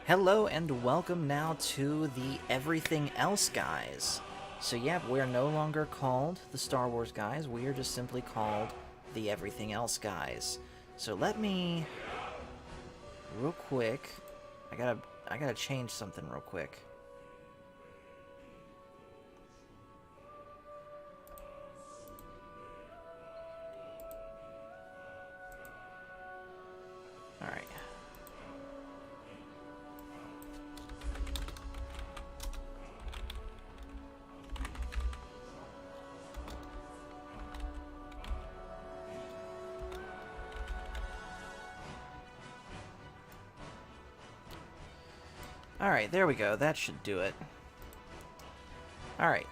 Hello and welcome now to the Everything Else Guys. So yeah, we're no longer called the Star Wars Guys, we are just simply called the Everything Else Guys. So let me, real quick, I gotta change something real quick. Alright. Alright, there we go. That should do it. Alright,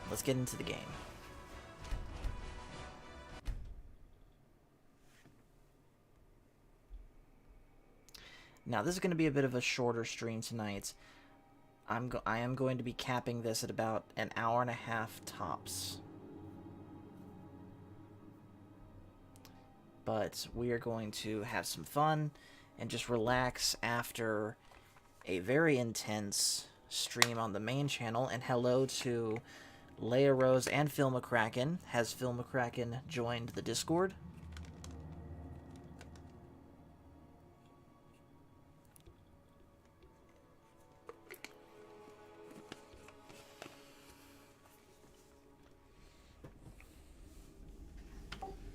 let's get into the game. Now, this is going to be a bit of a shorter stream tonight. I am going to be capping this at about an hour and a half tops. But we are going to have some fun and just relax after a very intense stream on the main channel. And hello to Leia Rose and Phil McCracken. Has Phil McCracken joined the Discord?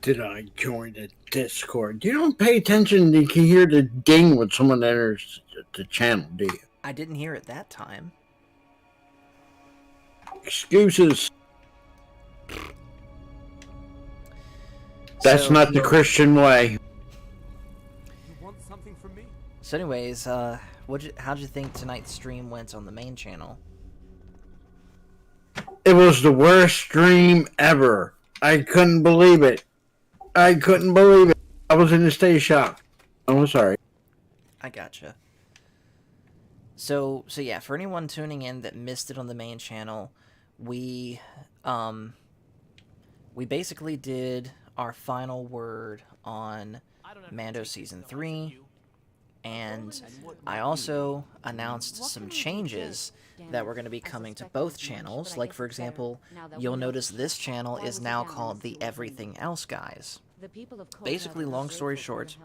Did I join the Discord? You don't pay attention. You can hear the ding when someone enters the channel, do you? I didn't hear it that time. Excuses. That's not the Christian way. You want something from me? So anyways, how'd you think tonight's stream went on the main channel? It was the worst stream ever. I couldn't believe it. I couldn't believe it. I was in a state of shock. I'm sorry. I gotcha. So yeah, for anyone tuning in that missed it on the main channel, we basically did our final word on Mando Season 3, and I also announced some changes that were going to be coming to both channels. Like, for example, you'll notice this channel is now called the Everything Else Guys. Basically, long story short,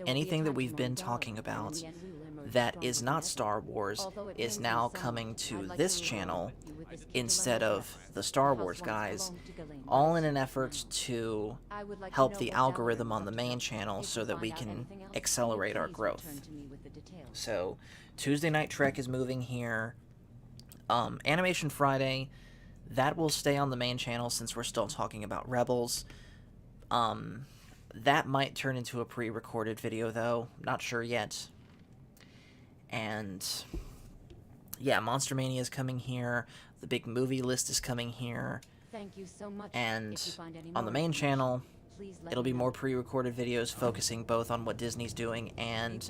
anything that we've been talking about that is not Star Wars is now coming to this channel instead of the Star Wars Guys, all in an effort to help the algorithm on the main channel so that we can accelerate our growth. So, Tuesday Night Trek is moving here. Animation Friday, that will stay on the main channel since we're still talking about Rebels. That might turn into a pre-recorded video, though. Not sure yet. And yeah, Monster Mania is coming here. The big movie list is coming here. Thank you so much. And on the main channel, it'll be more pre-recorded videos focusing both on what Disney's doing and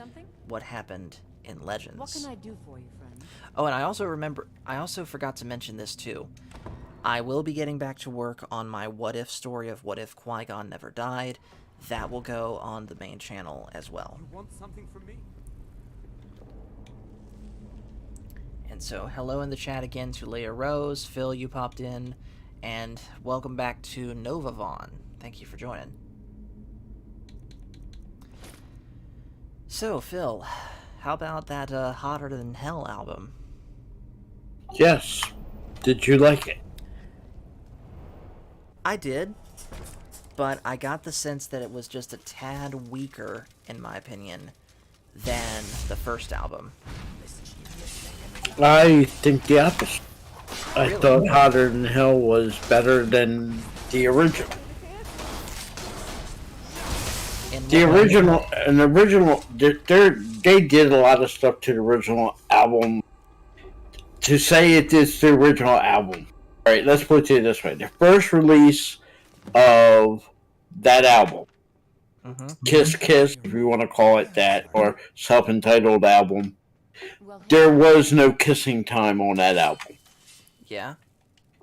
what happened in Legends. What can I do for you, friend? Oh, and I also forgot to mention this too. I will be getting back to work on my what if story of what if Qui-Gon never died. That will go on the main channel as well. You want something from me? And so, hello in the chat again to Leia Rose. Phil, you popped in. And welcome back to Nova Vaughn. Thank you for joining. So, Phil, how about that Hotter Than Hell album? Yes. Did you like it? I did, but I got the sense that it was just a tad weaker, in my opinion, than the first album. I think the opposite. I Really? thought Hotter Than Hell was better than the original. The original, they did a lot of stuff to the original album. To say it is the original album. Alright, let's put it this way. The first release of that album, Kiss Kiss, if you want to call it that, or self-entitled album, there was no kissing time on that album. Yeah.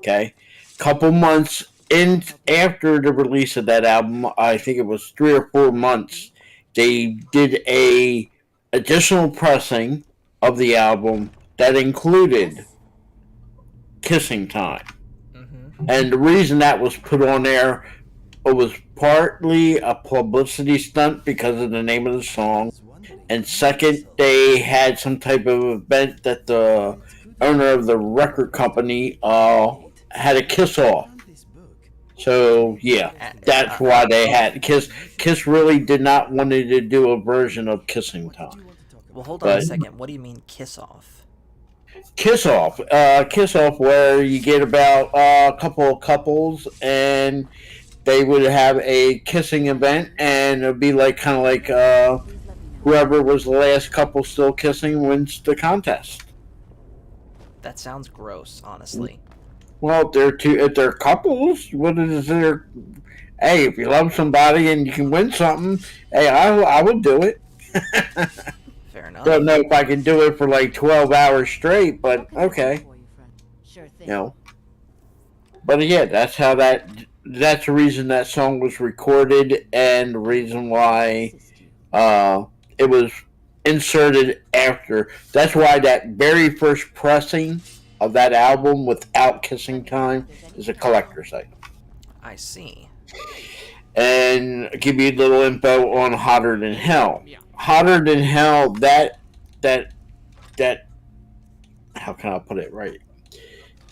Okay? Couple months in after the release of that album, I think it was 3 or 4 months, they did a additional pressing of the album that included Kissing Time. And the reason that was put on there, it was partly a publicity stunt because of the name of the song, and second, they had some type of event that the owner of the record company had a kiss off. So yeah, that's why they had Kiss. Kiss really did not want to do a version of Kissing Time. Well, hold on a second. What do you mean kiss off? Kiss off, where you get about a couple of couples and they would have a kissing event, and it'd be like kind of like whoever was the last couple still kissing wins the contest. That sounds gross, honestly. Well, if they're couples, what is there? Hey, if you love somebody and you can win something, hey, I would do it. Fair enough. Don't know if I can do it for like 12 hours straight, but okay. Sure thing. You know. But yeah, that's the reason that song was recorded, and the reason why it was inserted after. That's why that very first pressing of that album without Kissing Time is a collector's item. I see. And I'll give you a little info on Hotter Than Hell. Hotter Than Hell, that how can I put it right?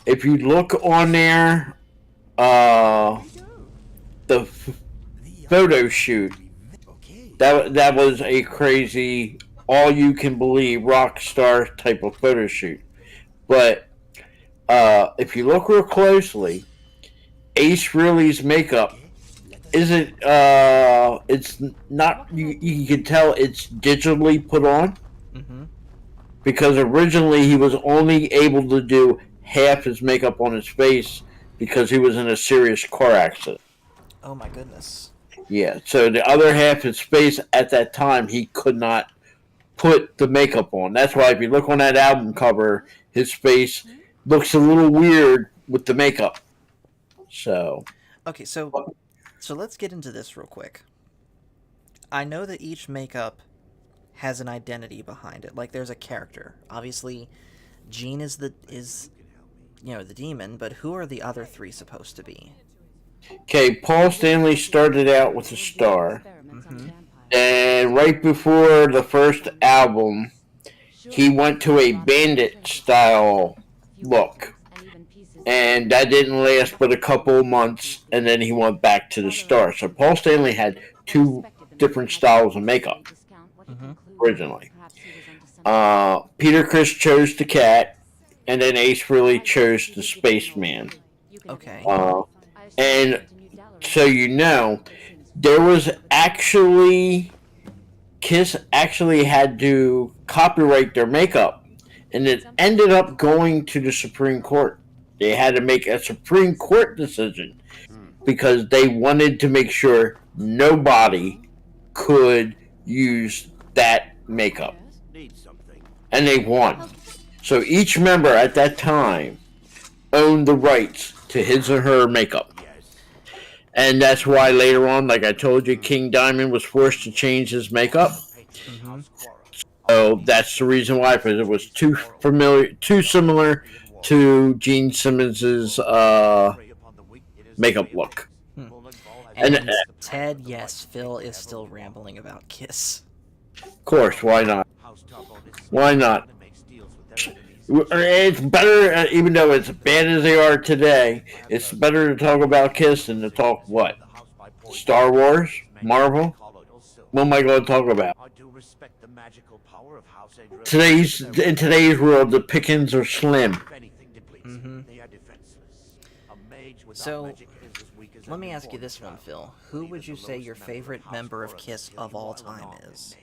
If you look on there, the photo shoot, that was a crazy, all you can believe rock star type of photo shoot. But if you look real closely, Ace Frehley's makeup isn't it's not, you can tell it's digitally put on, because originally he was only able to do half his makeup on his face because he was in a serious car accident. Oh my goodness. Yeah, so the other half of his face at that time he could not put the makeup on. That's why if you look on that album cover, his face looks a little weird with the makeup. So Okay, so let's get into this real quick. I know that each makeup has an identity behind it. Like there's a character. Obviously, Gene is the demon, but who are the other three supposed to be? Okay, Paul Stanley started out with a star. And right before the first album, he went to a bandit style look. And that didn't last but a couple of months, and then he went back to the star. So Paul Stanley had two different styles of makeup originally. Peter Criss chose the cat, and then Ace Frehley chose the spaceman. Okay. And so there was actually, Kiss actually had to copyright their makeup, and it ended up going to the Supreme Court. They had to make a Supreme Court decision because they wanted to make sure nobody could use that makeup. And they won. So each member at that time owned the rights to his or her makeup. And that's why later on, like I told you, King Diamond was forced to change his makeup. So that's the reason why, because it was too similar to Gene Simmons's makeup look. And Ted, yes, Phil is still rambling about Kiss. Of course, why not? Why not? It's better, even though it's bad as they are today, it's better to talk about Kiss than to talk what? Star Wars? Marvel? What am I going to talk about? In today's world, the pickings are slim. So, let me ask you this one, Phil. Who would you say your favorite member of Kiss of all time is?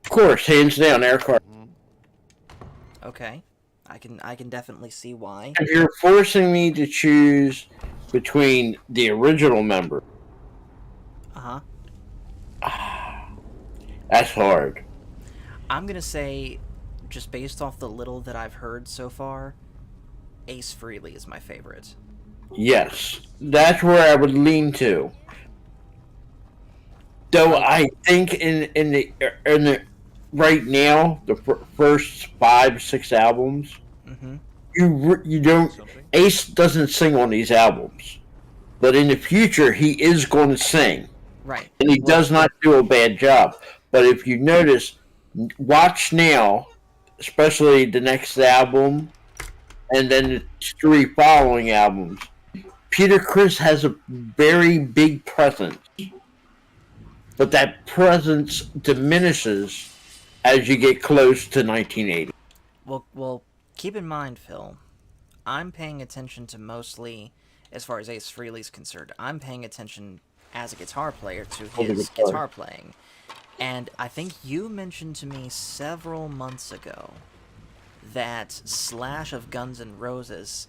Of course, hands down, Eric Cartman. Okay, I can definitely see why. If you're forcing me to choose between the original member, that's hard. I'm gonna say, just based off the little that I've heard so far, Ace Frehley is my favorite. Yes, that's where I would lean to. Though I think in the right now, the first 5, 6 albums, Mm-hmm. you don't. Ace doesn't sing on these albums, but in the future he is going to sing, Right. and he Well, does not do a bad job. But if you notice, watch now, especially the next album, and then the 3 following albums. Peter Criss has a very big presence, but that presence diminishes as you get close to 1980. well, keep in mind, Phil, I'm paying attention to mostly, as far as Ace Frehley's concerned, I'm paying attention as a guitar player to his guitar playing. And I think you mentioned to me several months ago that Slash of Guns N' Roses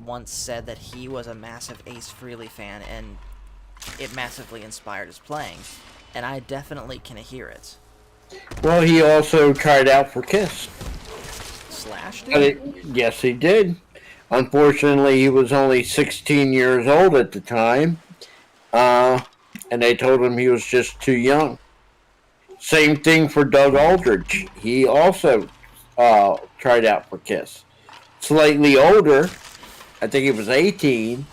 once said that he was a massive Ace Frehley fan and it massively inspired his playing. And I definitely can hear it. Well, he also tried out for Kiss. Slash did? Yes, he did. Unfortunately, he was only 16 years old at the time, and they told him he was just too young. Same thing for Doug Aldrich. He also tried out for Kiss. Slightly older. I think he was 18,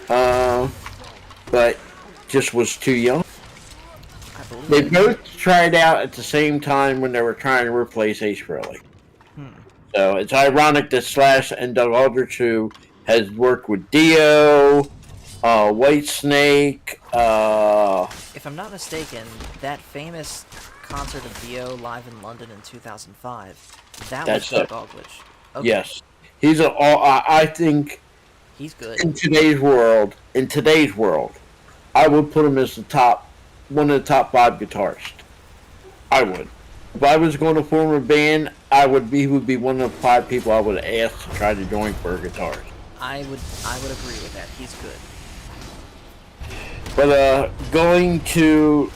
but just was too young. They both tried out at the same time when they were trying to replace Ace Frehley. So it's ironic that Slash and Doug Aldrich, who has worked with Dio, Whitesnake. If I'm not mistaken, that famous concert of Dio live in London in 2005, that was Doug Aldrich. Okay. Yes, he's I think he's good in today's world. I would put him as one of the top 5 guitarists. I would. If I was going to form a band, he would be one of the 5 people I would ask to try to join for a guitarist. I would agree with that. He's good. But going to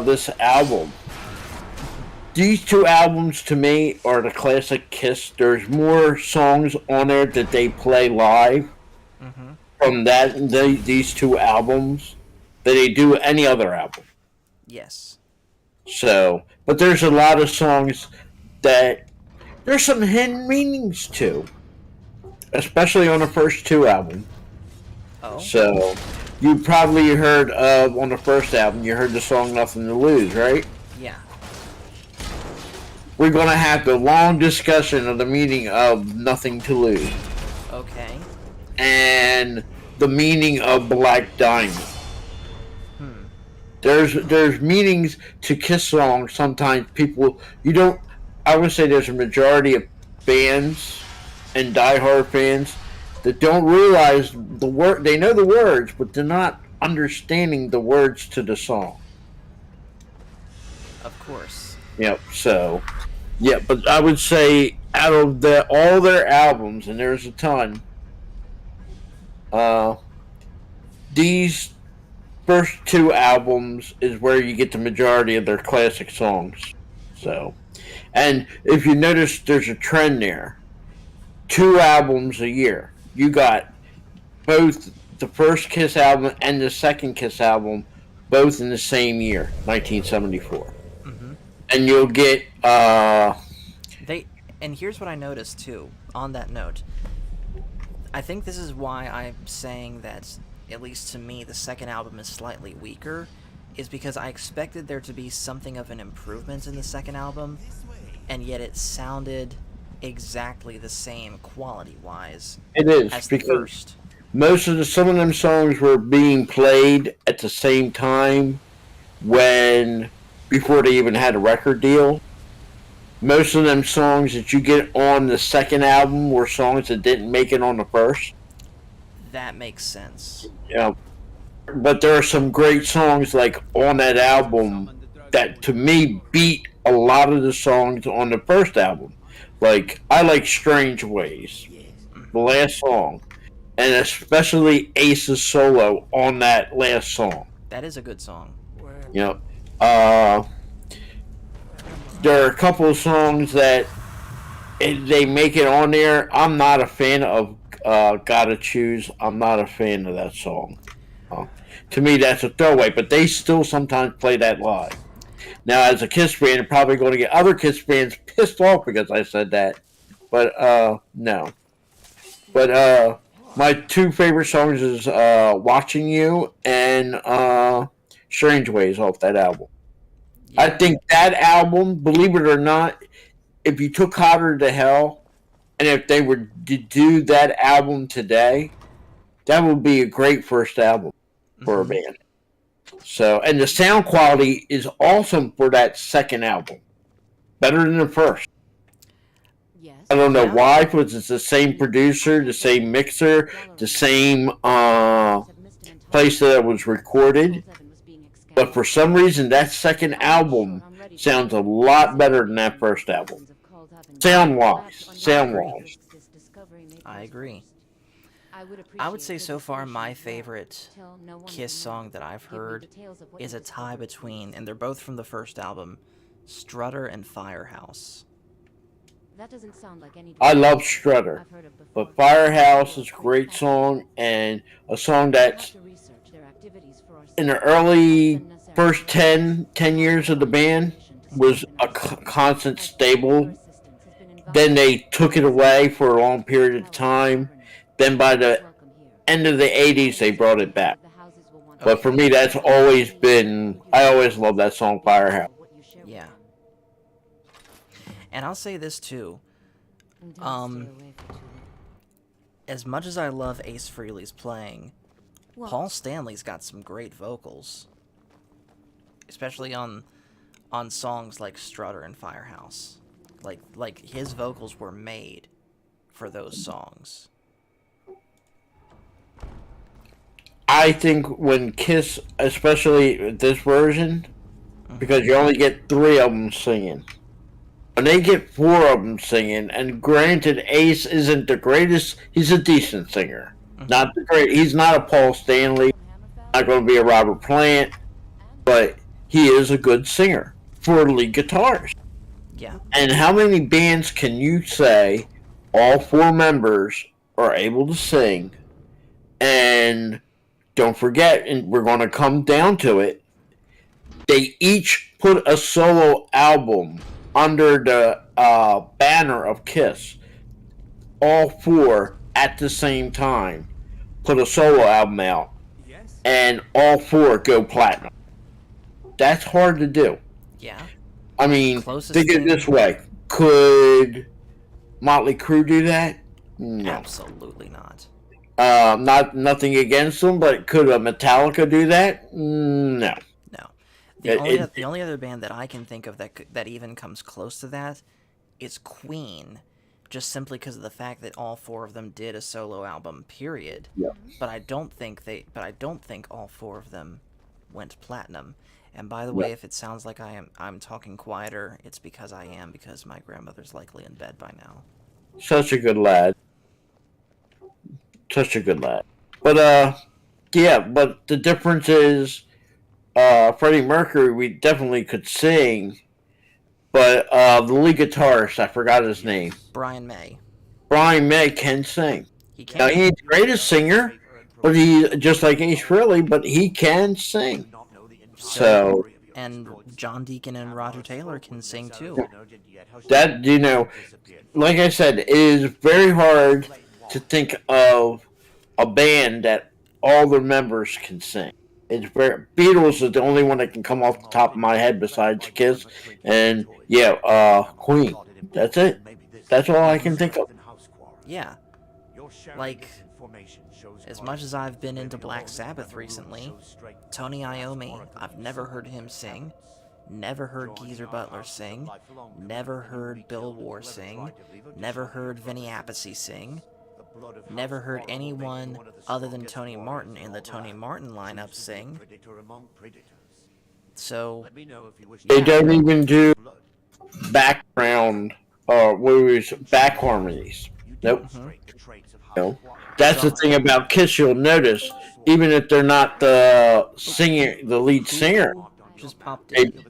this album, these 2 albums to me are the classic Kiss. There's more songs on there that they play live from these 2 albums than they do any other album. Yes. So, but there's a lot of songs that there's some hidden meanings to, especially on the first 2 albums. Oh. So, you probably heard on the first album, you heard the song "Nothing to Lose," right? Yeah. We're gonna have the long discussion of the meaning of "Nothing to Lose." Okay. And the meaning of "Black Diamond." There's meanings to Kiss songs. Sometimes I would say there's a majority of fans and diehard fans that don't realize the word. They know the words, but they're not understanding the words to the song. Of course. Yep. So, yeah, but I would say out of all their albums, and there's a ton, these first 2 albums is where you get the majority of their classic songs. So, and if you notice, there's a trend there. 2 albums a year. You got both the first Kiss album and the second Kiss album, both in the same year, 1974. And you'll get And here's what I noticed too. On that note, I think this is why I'm saying that, at least to me, the second album is slightly weaker, is because I expected there to be something of an improvement in the second album, and yet it sounded exactly the same quality-wise as the first. Some of them songs were being played at the same time before they even had a record deal. Most of them songs that you get on the second album were songs that didn't make it on the first. That makes sense. Yeah. But there are some great songs like on that album that to me beat a lot of the songs on the first album. Like, I like Strange Ways, the last song, and especially Ace's solo on that last song. That is a good song. Yep. There are a couple of songs that they make it on there. I'm not a fan of Gotta Choose. I'm not a fan of that song. To me, that's a throwaway, but they still sometimes play that live. Now, as a Kiss fan, you're probably going to get other Kiss fans pissed off because I said that. But, no. But, my two favorite songs is Watching You and Strange Ways off that album. Yeah. I think that album, believe it or not, if you took Hotter to Hell, and if they were to do that album today, that would be a great first album for a band. So, and the sound quality is awesome for that second album. Better than the first. Yes. I don't know Yeah. why, because it's the same producer, the same mixer, the same place that it was recorded. But for some reason, that second album sounds a lot better than that first album. Sound-wise. I agree. I would say so far my favorite Kiss song that I've heard is a tie between, and they're both from the first album, Strutter and Firehouse. That doesn't sound like any I love Strutter, I've heard of before. but Firehouse is a great song, and a song that's in the early first 10 years of the band was a constant stable. Then they took it away for a long period of time. Then by the end of the 80s, they brought it back. But for me, that's always been, I always love that song, Firehouse. Yeah. And I'll say this too. As much as I love Ace Frehley's playing, Paul Stanley's got some great vocals. Especially on songs like Strutter and Firehouse. Like his vocals were made for those songs. I think when Kiss, especially this version, because you only get 3 of them singing. When they get 4 of them singing, and granted, Ace isn't the greatest, he's a decent singer. Not the great. He's not a Paul Stanley, not going to be a Robert Plant, but he is a good singer for lead guitars. Yeah. And how many bands can you say all 4 members are able to sing? And don't forget, and we're going to come down to it, they each put a solo album under the banner of Kiss. All 4 at the same time put a solo album out, and all 4 go platinum. That's hard to do. Yeah. I mean, Closest think of thing- it this way. Could Motley Crue do that? No. Absolutely not. Nothing against them, but could a Metallica do that? No. No. It- The only other band that I can think of that even comes close to that is Queen, just simply because of the fact that all 4 of them did a solo album. Period. Yeah. But I don't think all 4 of them went platinum. And by the way, if it sounds like I'm talking quieter, it's because I am, because my grandmother's likely in bed by now. Such a good lad. But yeah, but the difference is Freddie Mercury, we definitely could sing, but the lead guitarist, I forgot his name. Brian May. Brian May can sing. He Now, can. he ain't the greatest singer, but he, just like Ace Frehley, but he can sing. So, And John Deacon and Roger Taylor can sing too. that, like I said, it is very hard to think of a band that all the members can sing. Beatles is the only one that can come off the top of my head besides Kiss, and Queen. That's it. That's all I can think of. Yeah. Like, as much as I've been into Black Sabbath recently, Tony Iommi, I've never heard him sing, never heard Geezer Butler sing, never heard Bill Ward sing, never heard Vinny Appice sing, never heard anyone other than Tony Martin in the Tony Martin lineup sing. So, They don't even do background back harmonies. Nope. No. That's the thing about Kiss. You'll notice, even if they're not the singer, the lead singer, just popped they, in.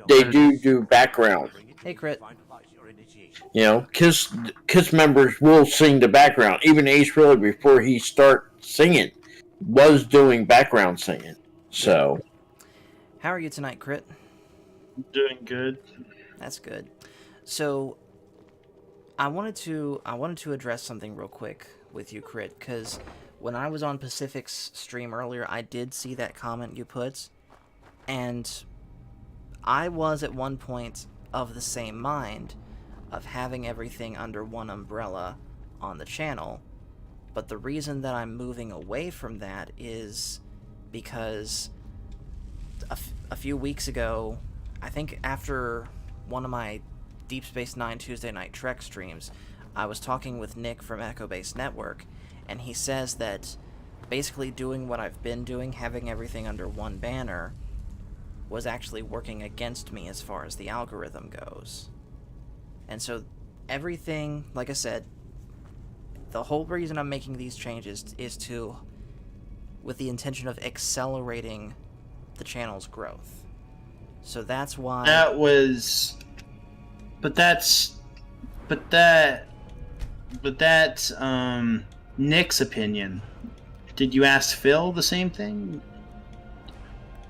they do background. Hey, Crit. Kiss members will sing the background. Even Ace Frehley, before he start singing, was doing background singing. So, How are you tonight, Crit? Doing good. That's good. So I wanted to address something real quick with you, Crit, because when I was on Pacific's stream earlier, I did see that comment you put, and I was at one point of the same mind of having everything under one umbrella on the channel, but the reason that I'm moving away from that is because a few weeks ago, I think after one of my Deep Space Nine Tuesday Night Trek streams, I was talking with Nick from Echo Base Network, and he says that basically doing what I've been doing, having everything under one banner, was actually working against me as far as the algorithm goes. And so everything, like I said, the whole reason I'm making these changes is to, with the intention of accelerating the channel's growth. So that's why... That was... But that's Nick's opinion. Did you ask Phil the same thing?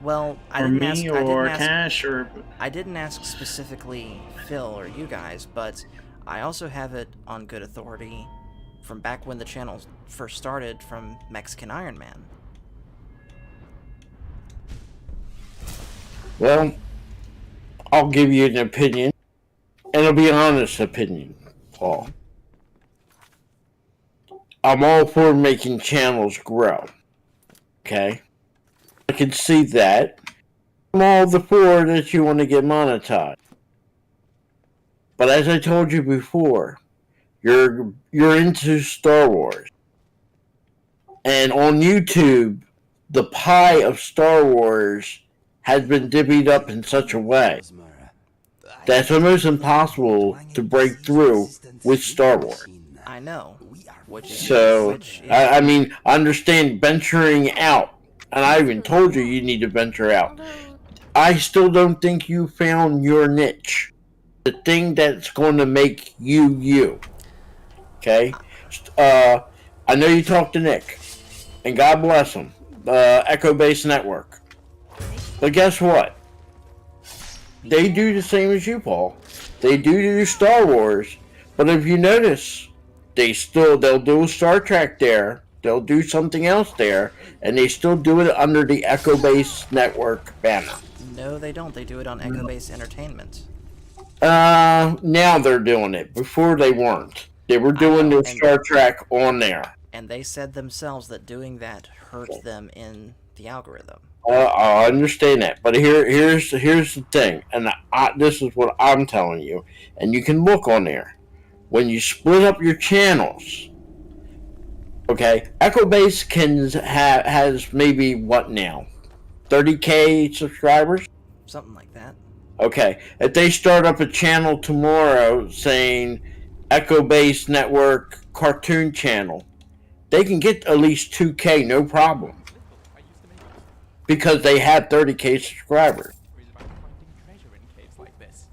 Well, I or didn't me, ask, or Cash, or... I didn't ask specifically Phil or you guys, but I also have it on good authority from back when the channel first started from Mexican Iron Man. Well, I'll give you an opinion, and it'll be an honest opinion, Paul. I'm all for making channels grow. Okay? I can see that. I'm all for that you want to get monetized. But as I told you before, you're into Star Wars. And on YouTube, the pie of Star Wars has been divvied up in such a way that it's almost impossible to break through with Star Wars. I know. So, I mean, I understand venturing out, and I even told you you need to venture out. I still don't think you found your niche. The thing that's going to make you, you. Okay? I know you talked to Nick, and God bless him, Echo Base Network. But guess what? They do the same as you, Paul. They do Star Wars, but if you notice, they'll do a Star Trek there, they'll do something else there, and they still do it under the Echo Base Network banner. No, they don't. They do it on Echo Base Entertainment. Now they're doing it. Before they weren't. They were doing their Star Trek on there. And they said themselves that doing that hurt them in the algorithm. I understand that, but here's the thing, and this is what I'm telling you, and you can look on there. When you split up your channels, okay, Echo Base has maybe what now, 30K subscribers? Something like that. Okay, if they start up a channel tomorrow saying Echo Base Network Cartoon Channel, they can get at least 2K, no problem. Because they have 30K subscribers.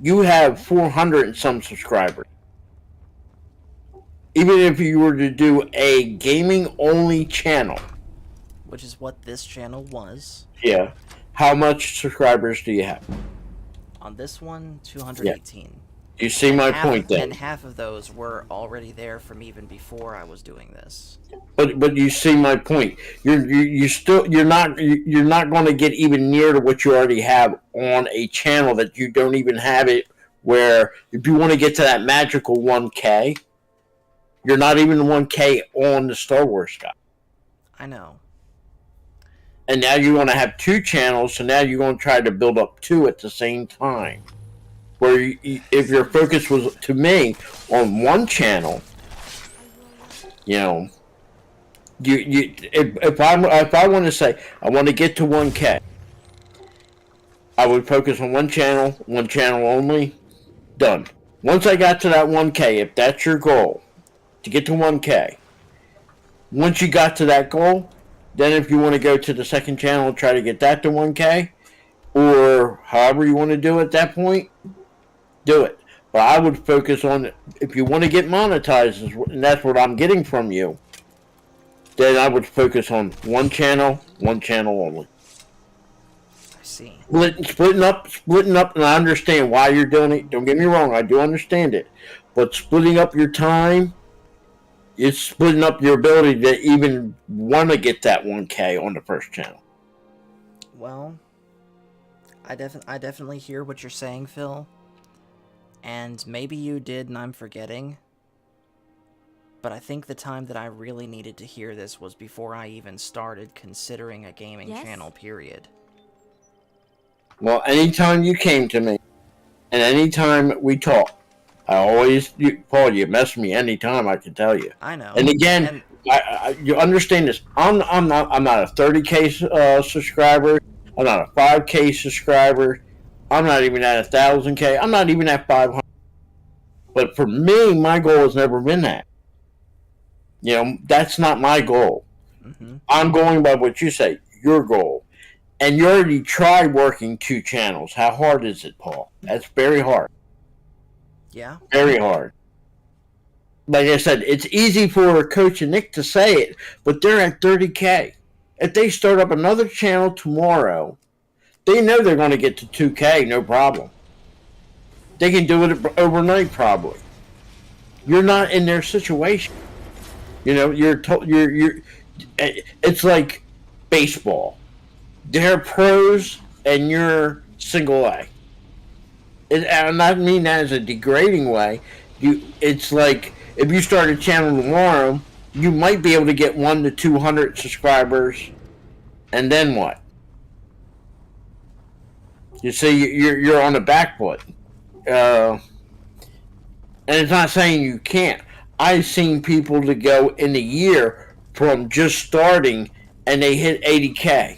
You have 400 and some subscribers. Even if you were to do a gaming-only channel. Which is what this channel was. Yeah. How much subscribers do you have? On this one, 218. Yeah. You see my point then. And half of those were already there from even before I was doing this. But you see my point. You're not going to get even near to what you already have on a channel that you don't even have it. Where if you want to get to that magical 1K, you're not even 1K on the Star Wars guy. I know. And now you want to have two channels, so now you're going to try to build up two at the same time. Where if your focus was, to me, on one channel, you know, if I want to say I want to get to 1K, I would focus on one channel only. Done. Once I got to that 1K, if that's your goal, to get to 1K, once you got to that goal, then if you want to go to the second channel and try to get that to 1K, or however you want to do it at that point, do it. But I would focus on, if you want to get monetized, and that's what I'm getting from you, then I would focus on one channel only. see. Splitting up, and I understand why you're doing it. Don't get me wrong, I do understand it. But splitting up your time, it's splitting up your ability to even want to get that 1K on the first channel. Well, I definitely hear what you're saying, Phil. And maybe you did and I'm forgetting. But I think the time that I really needed to hear this was before I even started considering a gaming channel, period. Well, anytime you came to me, and anytime we talk, I always, Paul, you mess with me anytime, I can tell you. I know. And again, you understand this. I'm not a 30K subscriber. I'm not a 5K subscriber. I'm not even at 1,000K. I'm not even at 500. But for me, my goal has never been that. You know, that's not my goal. Mm-hmm. I'm going by what you say, your goal. And you already tried working 2 channels. How hard is it, Paul? That's very hard. Yeah. Very hard. Like I said, it's easy for Coach and Nick to say it, but they're at 30K. If they start up another channel tomorrow, they know they're going to get to 2K, no problem. They can do it overnight, probably. You're not in their situation. You know, it's like baseball. They're pros and you're single A. And I don't mean that as a degrading way. It's like if you start a channel tomorrow, you might be able to get 1 to 200 subscribers, and then what? You see, you're on the back foot. And it's not saying you can't. I've seen people to go in a year from just starting and they hit 80K.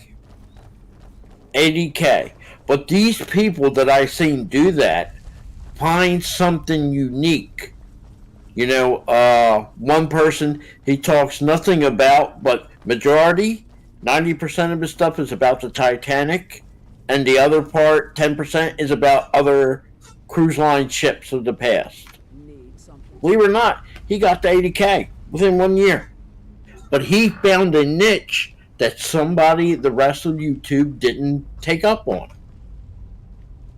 80K. But these people that I've seen do that find something unique. You know, one person he talks nothing about, but majority, 90% of his stuff is about the Titanic, and the other part, 10%, is about other cruise line ships of the past. Believe it or not, he got to 80K within 1 year. But he found a niche that the rest of YouTube didn't take up on.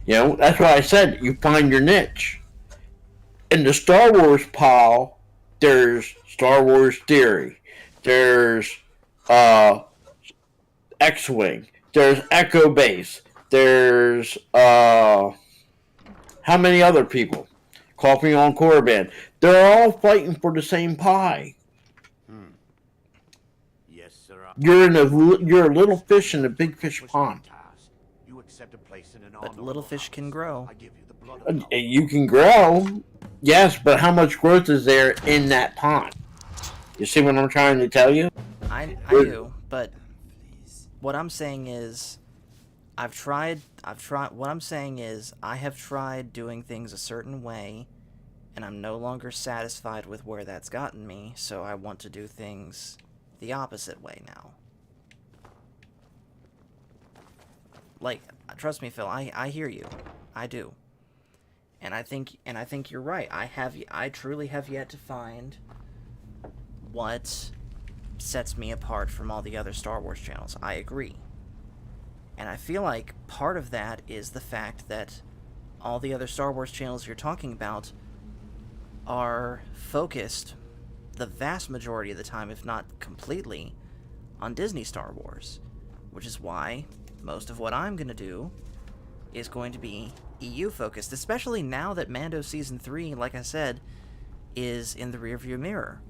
You know, that's why I said you find your niche. In the Star Wars pile, there's Star Wars Theory. There's X-Wing. There's Echo Base. There's how many other people? Coffee on Korriban. They're all fighting for the same pie. Yes, sir. You're a little fish in a big fish pond. You accept a place in an But little fish can grow. I give you the blood of You can grow, yes, but how much growth is there in that pond? You see what I'm trying to tell you? I do, but what I'm saying is I have tried doing things a certain way, and I'm no longer satisfied with where that's gotten me, so I want to do things the opposite way now. Like, trust me, Phil, I hear you. I do. And I think you're right. I truly have yet to find what sets me apart from all the other Star Wars channels. I agree. And I feel like part of that is the fact that all the other Star Wars channels you're talking about are focused, the vast majority of the time, if not completely, on Disney Star Wars. Which is why most of what I'm going to do is going to be EU-focused, especially now that Mando Season 3, like I said, is in the rearview mirror.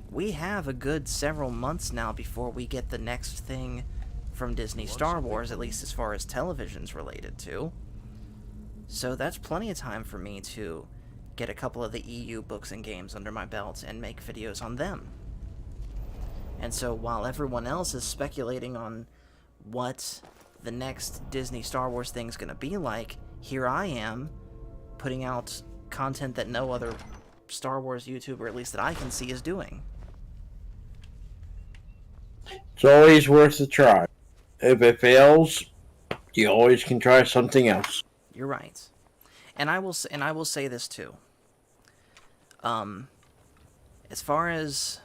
We have a good several months now before we get the next thing from Disney Star Wars, at least as far as television's related to. So that's plenty of time for me to get a couple of the EU books and games under my belt and make videos on them. And so while everyone else is speculating on what the next Disney Star Wars thing's gonna be like, here I am, putting out content that no other Star Wars YouTuber, at least that I can see, is doing. It's always worth a try. If it fails, you always can try something else. You're right. And I will say this too. As far as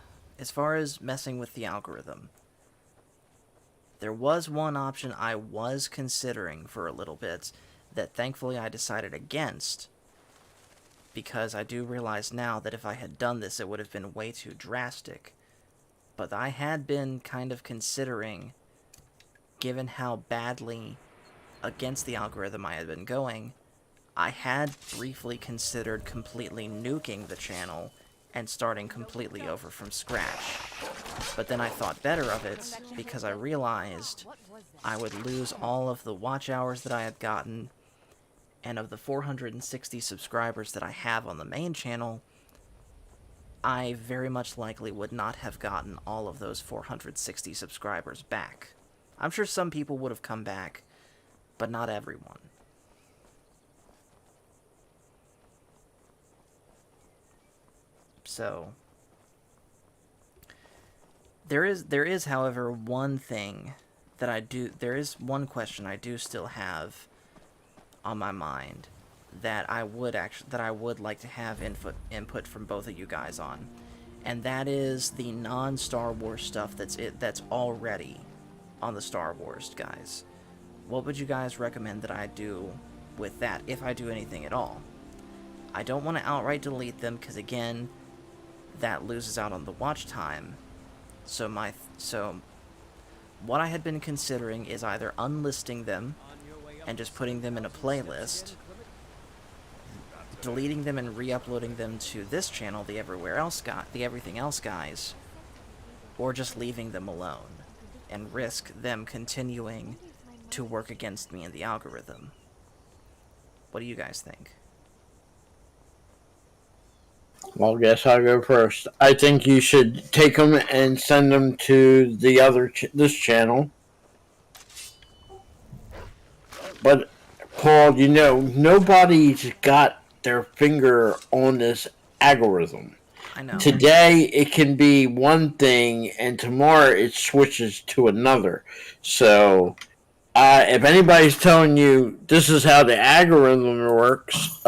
messing with the algorithm, There was one option I was considering for a little bit that thankfully I decided against, because I do realize now that if I had done this, it would have been way too drastic. But I had been kind of considering, given how badly against the algorithm I had been going, I had briefly considered completely nuking the channel and starting completely over from scratch. But then I thought better of it because I realized I would lose all of the watch hours that I had gotten, and of the 460 subscribers that I have on the main channel, I very much likely would not have gotten all of those 460 subscribers back. I'm sure some people would have come back, but not everyone. So there is, however, one thing that there is one question I do still have on my mind that I would like to have input from both of you guys on, and that is the non-Star Wars stuff that's already on the Star Wars guys. What would you guys recommend that I do with that, if I do anything at all? I don't want to outright delete them, because again, that loses out on the watch time. So what I had been considering is either unlisting them and just putting them in a playlist, deleting them and re-uploading them to this channel, the Everything Else guys, or just leaving them alone and risk them continuing to work against me in the algorithm. What do you guys think? Well, I guess I'll go first. I think you should take them and send them to this channel. But, Paul, nobody's got their finger on this algorithm. I know. Today, it can be one thing, and tomorrow it switches to another. So, if anybody's telling you this is how the algorithm works,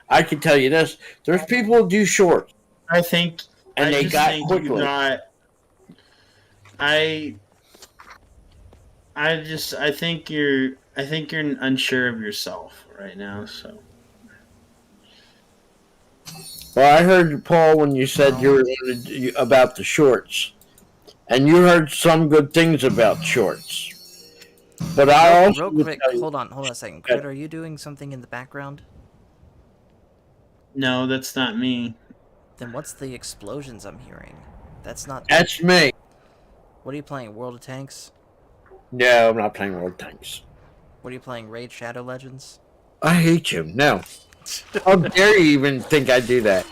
I can tell you this: there's people who do shorts. I think, and they got quickly. I think you're unsure of yourself right now. So, well, I heard Paul when you said you were about the shorts, and you heard some good things about shorts. But I also real quick, hold on a second. Crit, are you doing something in the background? No, that's not me. Then what's the explosions I'm hearing? That's me. What are you playing, World of Tanks? No, I'm not playing World of Tanks. What are you playing, Raid Shadow Legends? I hate you. No. How dare you even think I do that?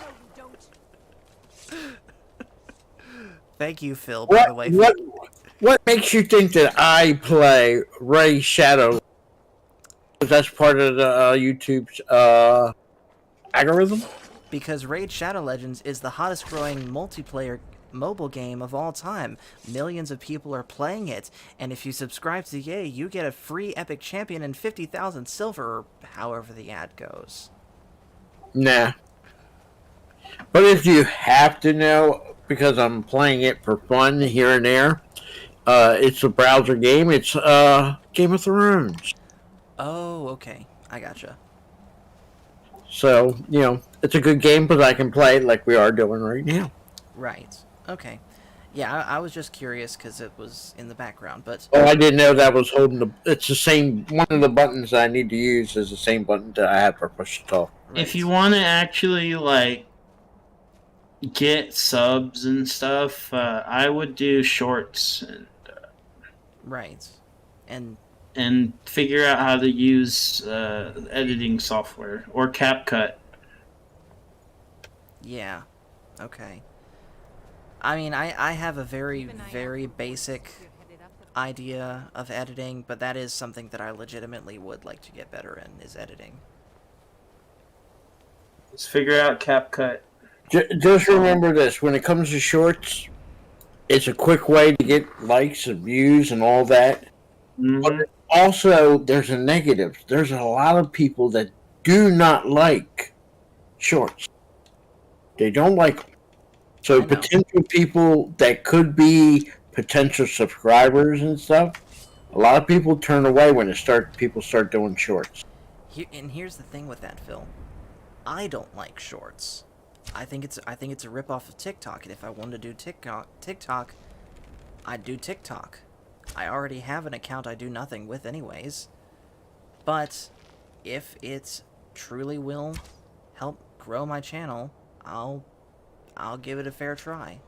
Thank you, Phil, by the way. What makes you think that I play Raid Shadow? That's part of the YouTube's algorithm? Because Raid Shadow Legends is the hottest growing multiplayer mobile game of all time. Millions of people are playing it, and if you subscribe to EA, you get a free epic champion and 50,000 silver, or however the ad goes. Nah. But if you have to know, because I'm playing it for fun here and there, it's a browser game. It's Game of Thrones. Oh, okay. I gotcha. So, it's a good game, but I can play it like we are doing right now. Right. Okay. Yeah, I was just curious because it was in the background, but... Oh, I didn't know that was it's the same... One of the buttons I need to use is the same button that I have for push to talk. Right. If you want to actually, get subs and stuff, I would do shorts. Right. And figure out how to use editing software or CapCut. Yeah. Okay. I mean, I have a very, very basic idea of editing, but that is something that I legitimately would like to get better in, is editing. Let's figure out CapCut. Just remember this, when it comes to shorts, it's a quick way to get likes and views and all that. Mm-hmm. But also, there's a negative. There's a lot of people that do not like shorts. They don't like them. So potential people that could be potential subscribers and stuff, a lot of people turn away when people start doing shorts. And here's the thing with that, Phil. I don't like shorts. I think it's a ripoff of TikTok, and if I wanted to do TikTok, I'd do TikTok. I already have an account I do nothing with anyways. But if it truly will help grow my channel, I'll give it a fair try.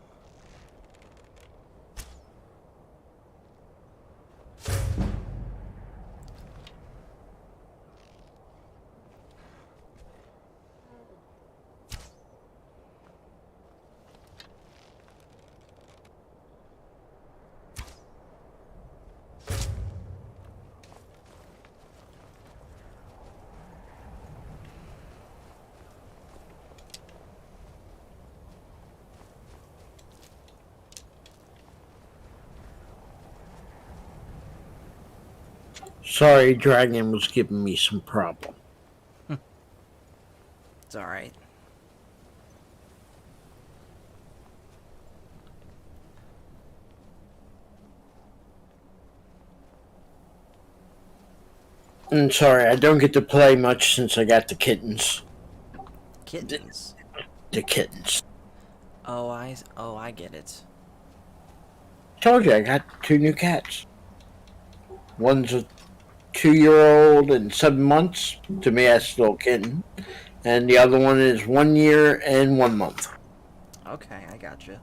Sorry, Dragon was giving me some problem. It's alright. And sorry, I don't get to play much since I got the kittens. Kittens? The kittens. Oh, I get it. Told you, I got 2 new cats. One's a 2-year-old and 7 months. To me, that's still a kitten. And the other one is 1 year and 1 month. Okay, I gotcha.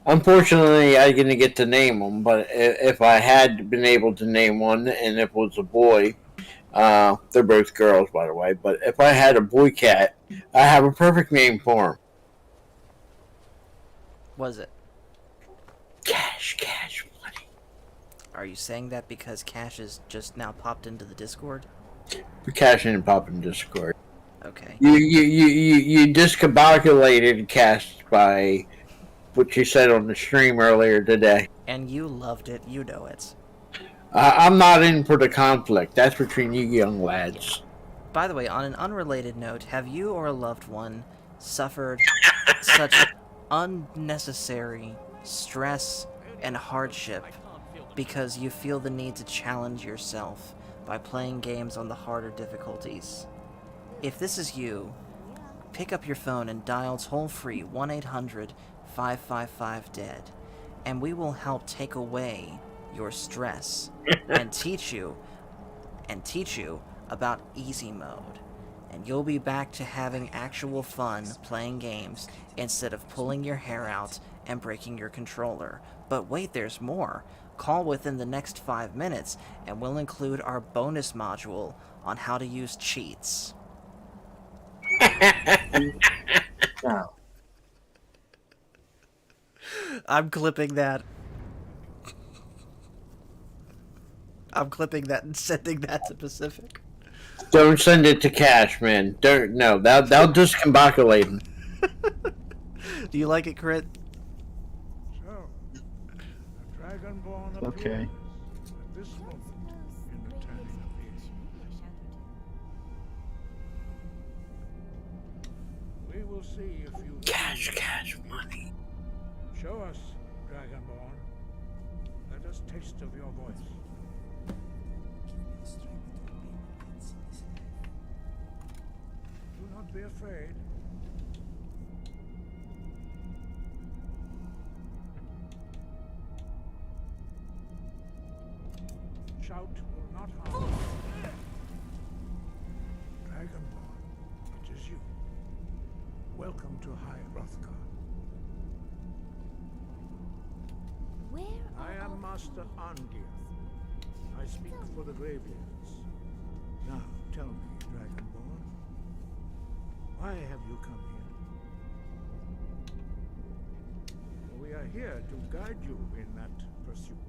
Unfortunately, I didn't get to name them, but if I had been able to name one, and if it was a boy, they're both girls, by the way, but if I had a boy cat, I have a perfect name for him. Was it? Cash money. Are you saying that because Cash has just now popped into the Discord? Cash and pop in Discord. Okay. You discombobulated Cash by what you said on the stream earlier today. And you loved it, you know it. I'm not in for the conflict. That's between you young lads. By the way, on an unrelated note, have you or a loved one suffered such unnecessary stress and hardship because you feel the need to challenge yourself by playing games on the harder difficulties? If this is you, pick up your phone and dial toll-free 1-800-555-DEAD, and we will help take away your stress and teach you about easy mode. And you'll be back to having actual fun playing games instead of pulling your hair out and breaking your controller. But wait, there's more. Call within the next 5 minutes and we'll include our bonus module on how to use cheats. Wow. I'm clipping that. I'm clipping that and sending that to Pacific. Don't send it to Cash, man. Don't. No, that'll discombobulate him. Do you like it, Crit? So, the Dragonborn Okay. appears at this moment in the turning of the age. We will see if you Cash money. show us, Dragonborn. Let us taste of your voice. Do not be afraid. Shout will not harm. Dragonborn, it is you. Welcome to High Hrothgar. I am Master Arngir. I speak for the Greybeards. Now, tell me, Dragonborn, why have you come here? We are here to guide you in that pursuit,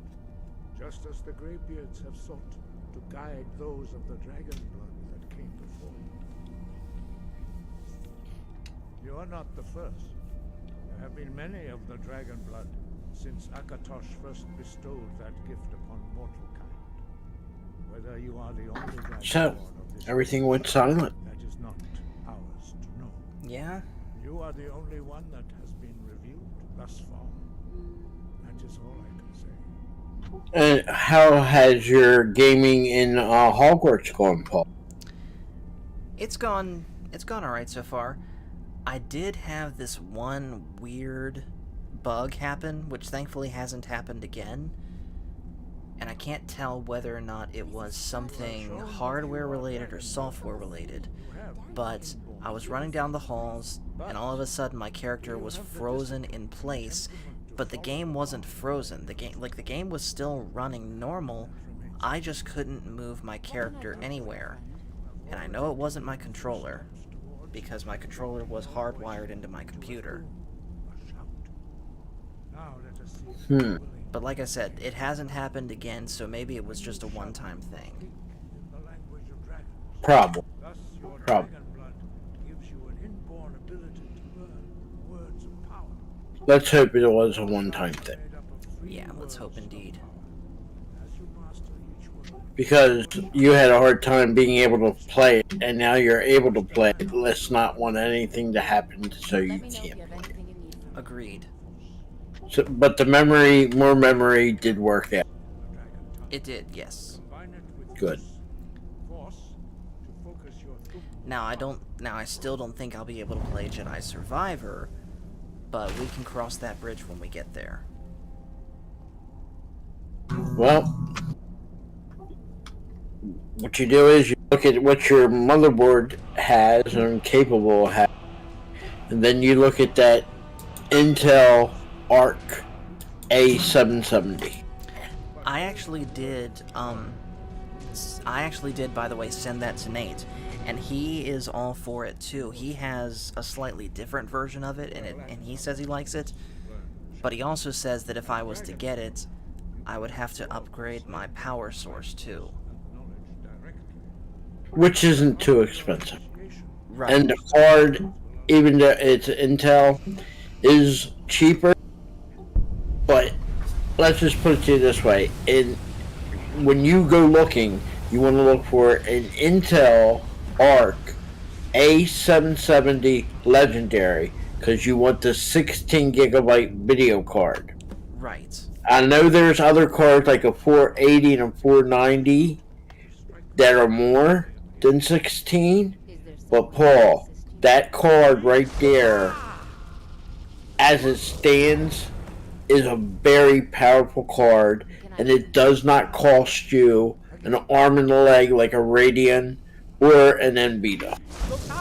just as the Greybeards have sought to guide those of the dragon blood that came before you. You are not the first. There have been many of the dragon blood since Akatosh first bestowed that gift upon mortal kind. Whether you are the only dragonborn So, of this everything went silent. that is not ours to know. Yeah? You are the only one that has been reviewed thus far. That is all I can say. And how has your gaming in Hogwarts gone, Paul? It's gone alright so far. I did have this one weird bug happen, which thankfully hasn't happened again. And I can't tell whether or not it was something hardware related or software related. But I was running down the halls, and all of a sudden my character was frozen in place. But the game wasn't frozen. The game was still running normal. I just couldn't move my character anywhere. And I know it wasn't my controller, because my controller was hardwired into my computer. Now let us see. But like I said, it hasn't happened again, so maybe it was just a one-time thing. In the language of dragons. Problem. Thus your Problem. dragon blood gives you an inborn ability to learn words of power. Let's hope it was a one-time thing. Made up of 3 Yeah, let's words hope of indeed. power. As you master each word, Because you had a hard time being able to play it, and now you're able to play it. Let's not want anything to happen so you Let me know if you can't. have anything you need from me. Agreed. So, but the more memory did work out. the dragon tongue. It did, yes. Combine it with Good. force to focus your thumb. Now I still don't think I'll be able to play Jedi Survivor, but we can cross that bridge when we get there. Well, what you do is you look at what your motherboard has and capable of having, and then you look at that Intel Arc A770. I actually did, by the way, send that to Nate, and he is all for it too. He has a slightly different version of it, and he says he likes it, but he also says that if I was to get it, I would have to upgrade my power source too. Knowledge directly. Which isn't too expensive. Right. And the card, even though it's Intel, is cheaper. But let's just put it to you this way: when you go looking, you want to look for an Intel Arc A770 Legendary, because you want the 16 gigabyte video card. Right. I know there's other cards like a 480 and a 490 that are more than 16, Is there but someone Paul, I can assist you? that card right there, as it stands, is a very powerful card, and it does not cost you an arm and a leg like a Radeon or an Nvidia.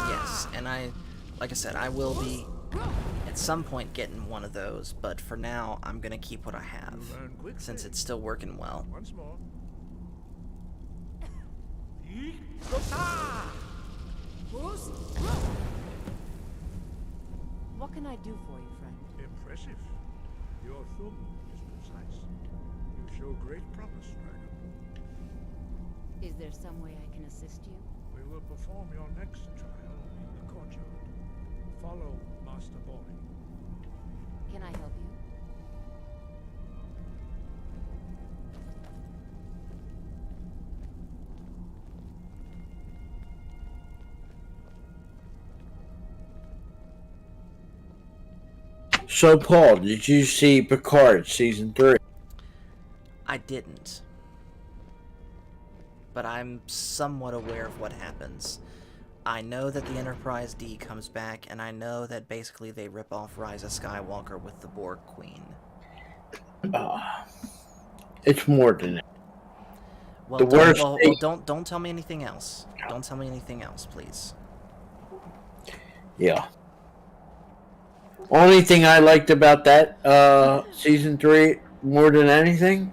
Yes, and like I said, I will be at some point getting one of those, but for now, I'm gonna keep what I have, Learn quickly. since it's still working well. Once more. What can I do for you, friend? Impressive. Your thumb is precise. You show great promise, dragon. Is there some way I can assist you? We will perform your next trial in the courtyard. Follow Master Boy. Can I help you? So, Paul, did you see Picard Season 3? I didn't. But I'm somewhat aware of what happens. I know that the Enterprise D comes back, and I know that basically they rip off Rise of Skywalker with the Borg Queen. It's more than that. Well, The worst thing- don't tell me anything else. Don't tell me anything else, please. Yeah. Only thing I liked about that Season 3 more than anything,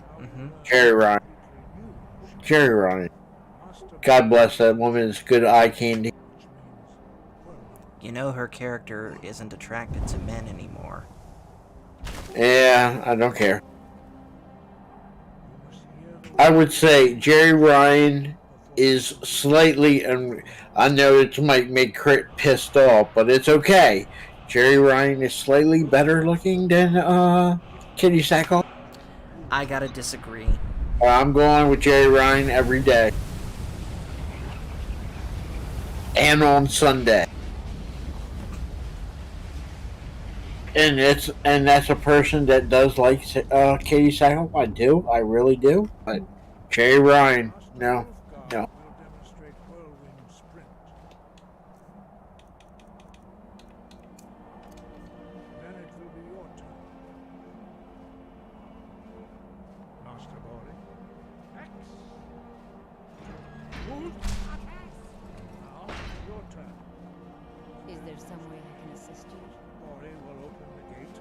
Jerry Ryan. Jerry Ryan. God bless that woman. It's good eye candy. You know her character isn't attracted to men anymore. Yeah, I don't care. I would say Jerry Ryan is slightly, and I know it might make Crit pissed off, but it's okay. Jerry Ryan is slightly better looking than Kitty Sackhoff. I gotta disagree. I'm going with Jerry Ryan every day. And on Sunday. and that's a person that does like Katie Sackle. I do, I really do. But Jay Ryan, Master no, Wolfguard no. will demonstrate whirlwind sprint. Then it will be your turn. Master Bori. X. Wolf. Now your turn. Is there some way I can assist you? Bori will open the gate.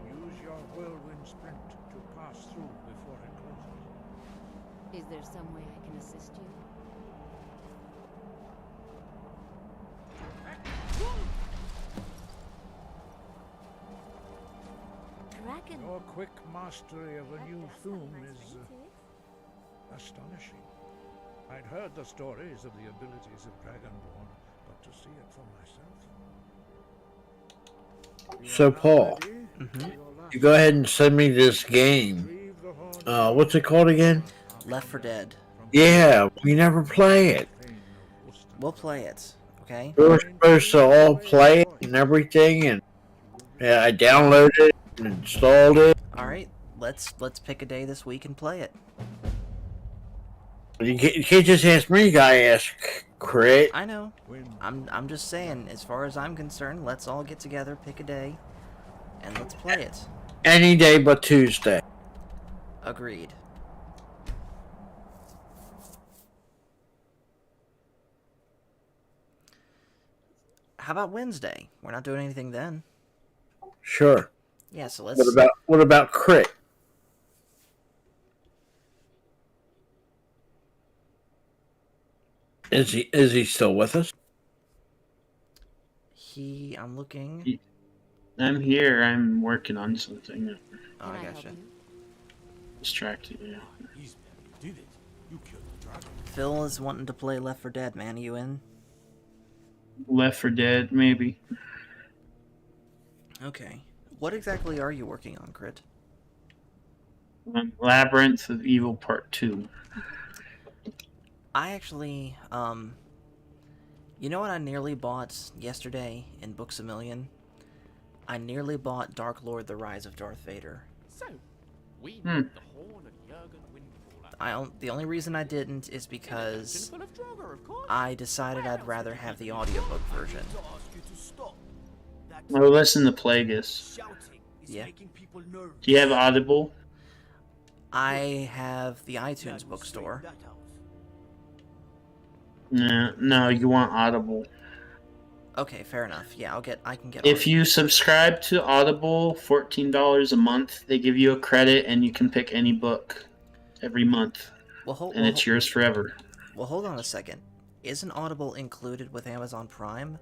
Use your whirlwind sprint to pass through before it closes. Is there some way I can assist you? Dragon. Your quick mastery of a new theme is astonishing. I'd heard the stories of the abilities of Dragonborn, but to see it for myself. You So, are now Paul, ready for your last You go ahead and send me this game. retrieve the horn What's it called again? Left 4 Dead. Yeah, we never play it. We'll play it, okay? We were supposed to all play it and everything, and yeah, I downloaded it and installed it. All right, let's pick a day this week and play it. You can't just ask me, you gotta ask Crit. I know. I'm just saying, as far as I'm concerned, let's all get together, pick a day, and let's play it. Any day but Tuesday. Agreed. How about Wednesday? We're not doing anything then. Sure. Yeah, so let's... What about Crit? Is he still with us? I'm looking... I'm here. I'm working on something. Oh, I gotcha. Distracted, yeah. He's you did it. You killed the dragon. Phil is wanting to play Left 4 Dead, man. Are you in? Left 4 Dead, maybe. Okay. What exactly are you working on, Crit? Labyrinth of Evil Part 2. I actually, you know what I nearly bought yesterday in Books A Million? I nearly bought Dark Lord: The Rise of Darth Vader. So, we need the horn of Jurgen Windfall. The only reason I didn't is because Full of Draugr, of course. I decided I'd rather have the audiobook version. To ask you to stop. That Oh, listen to Plagueis. shouting is Yeah. making people nervous. Do you have Audible? I have the iTunes bookstore. That house. No, you want Audible. Okay, fair enough. Yeah, I can get If you subscribe to Audible, $14 a month, they give you a credit and you can pick any book every month. And it's yours forever. Well, hold on a second. Isn't Audible included with Amazon Prime?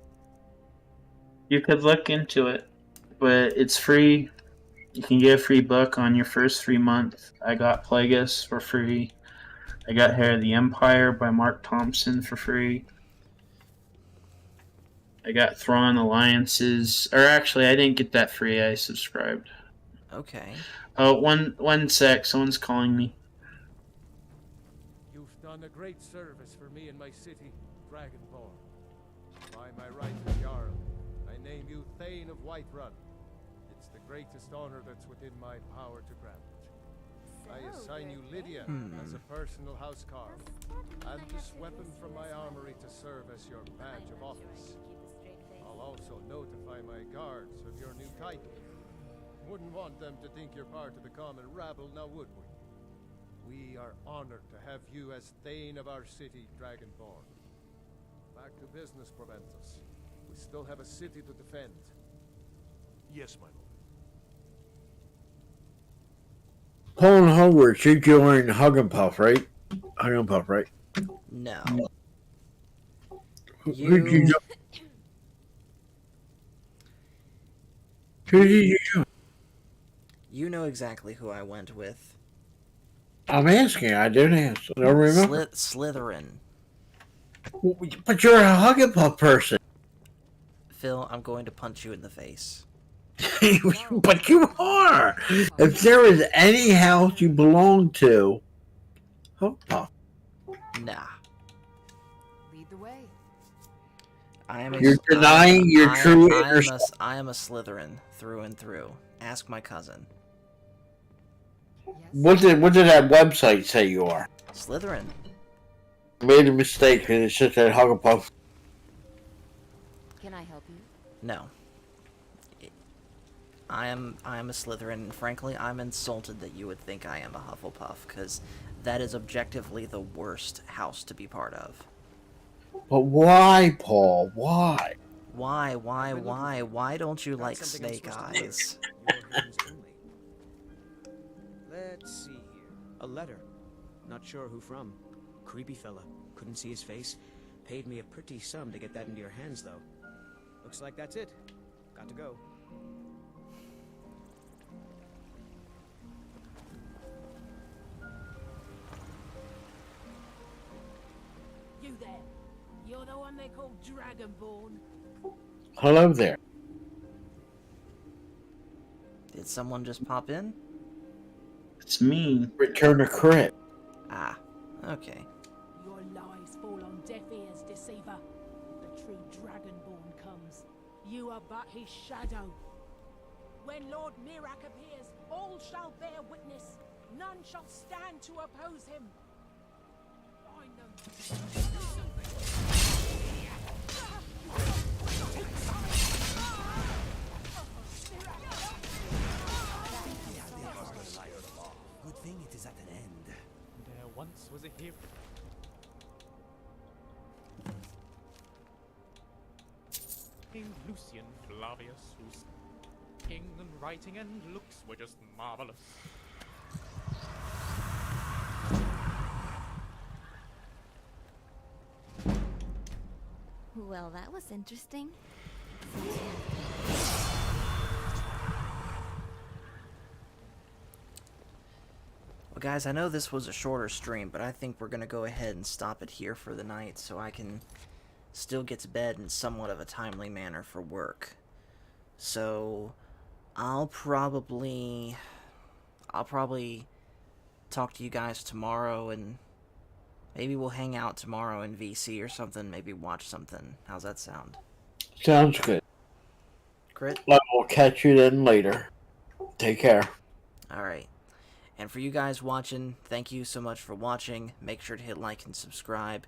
You could look into it, but it's free. You can get a free book on your first 3 months. I got Plagueis for free. I got Hair of the Empire by Mark Thompson for free. I got Thrawn Alliances. Or actually, I didn't get that free. I subscribed. Okay. Oh, one sec. Someone's calling me. You've done a great service for me and my city, Dragonborn. By my right as Jarl, I name you Thane of Whiterun. It's the greatest honor that's within my power to grant. I assign you Lydia as a personal housecarl, and this weapon from my armory to serve as your badge of office. I'll also notify my guards of your new title. Wouldn't want them to think you're part of the common rabble, now would we? We are honored to have you as Thane of our city, Dragonborn. Back to business, Proventus. We still have a city to defend. Yes, my lord. Paul and Hogwarts, you joined Hug and Puff, right? Hug and Puff, right? No. Who did you join? Who did you join? You know exactly who I went with. I'm asking. I didn't answer. I don't remember. Slytherin. But you're a Hug and Puff person. Phil, I'm going to punch you in the face. But you are. If there is any house you belong to, Hug and Puff. Nah. Lead the way. I am a, You're denying your true inner self. I am a Slytherin through and through. Ask my cousin. What did that website say you are? Slytherin. Made a mistake and it said that Hufflepuff. Can I help you? No. I am a Slytherin, and frankly, I'm insulted that you would think I am a Hufflepuff, because that is objectively the worst house to be part of. But why, Paul? Why? Why? Why don't you like snake eyes? Let's see here. A letter. Not sure who from. Creepy fella. Couldn't see his face. Paid me a pretty sum to get that into your hands, though. Looks like that's it. Got to go. You there. You're the one they call Dragonborn. Hello there. Did someone just pop in? It's me. Return to crit. Ah, okay. Your lies fall on deaf ears, deceiver. The true Dragonborn comes. You are but his shadow. When Lord Mirak appears, all shall bear witness. None shall stand to oppose him. Find them. Good thing it is at an end. There once was a hero. King Lucian Flavius, whose king and writing and looks were just marvelous. Well, that was interesting. Well, guys, I know this was a shorter stream, but I think we're going to go ahead and stop it here for the night so I can still get to bed in somewhat of a timely manner for work. So, I'll probably talk to you guys tomorrow, and maybe we'll hang out tomorrow in VC or something, maybe watch something. How's that sound? Sounds good. Crit? I will catch you then later. Take care. Alright. And for you guys watching, thank you so much for watching. Make sure to hit like and subscribe.